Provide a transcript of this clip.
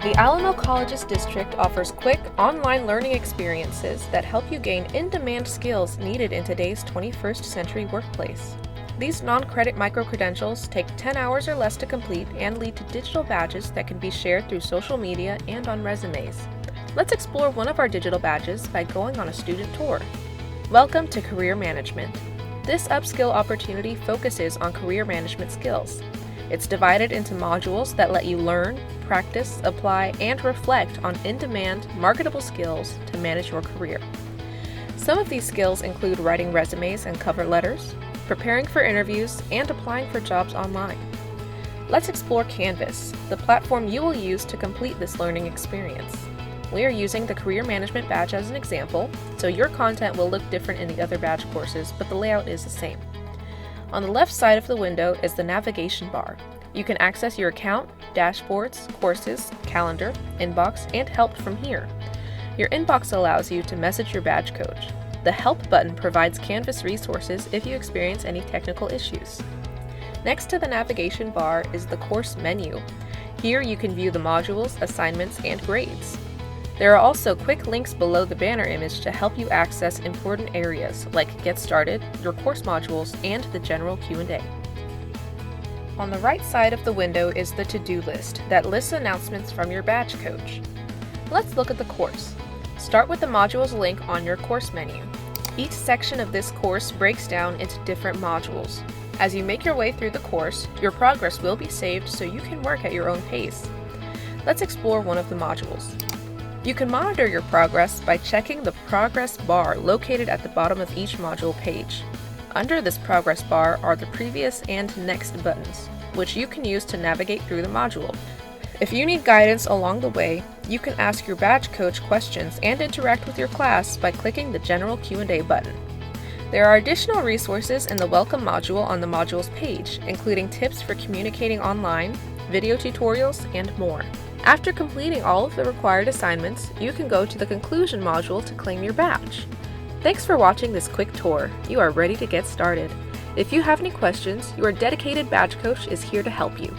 The Alamo Colleges District offers quick, online learning experiences that help you gain in-demand skills needed in today's 21st century workplace. These non-credit micro-credentials take 10 hours or less to complete and lead to digital badges that can be shared through social media and on resumes. Let's explore one of our digital badges by going on a student tour. Welcome to Career Management. This upskill opportunity focuses on career management skills. It's divided into modules that let you learn, practice, apply, and reflect on in-demand, marketable skills to manage your career. Some of these skills include writing resumes and cover letters, preparing for interviews, and applying for jobs online. Let's explore Canvas, the platform you will use to complete this learning experience. We are using the Career Management badge as an example, so your content will look different in the other badge courses, but the layout is the same. On the left side of the window is the navigation bar. You can access your account, dashboards, courses, calendar, inbox, and help from here. Your inbox allows you to message your badge coach. The Help button provides Canvas resources if you experience any technical issues. Next to the navigation bar is the course menu. Here you can view the modules, assignments, and grades. There are also quick links below the banner image to help you access important areas like Get Started, your course modules, and the general Q&A. On the right side of the window is the to-do list that lists announcements from your badge coach. Let's look at the course. Start with the modules link on your course menu. Each section of this course breaks down into different modules. As you make your way through the course, your progress will be saved so you can work at your own pace. Let's explore one of the modules. You can monitor your progress by checking the progress bar located at the bottom of each module page. Under this progress bar are the previous and next buttons, which you can use to navigate through the module. If you need guidance along the way, you can ask your badge coach questions and interact with your class by clicking the general Q&A button. There are additional resources in the Welcome module on the modules page, including tips for communicating online, video tutorials, and more. After completing all of the required assignments, you can go to the Conclusion module to claim your badge. Thanks for watching this quick tour. You are ready to get started. If you have any questions, your dedicated badge coach is here to help you.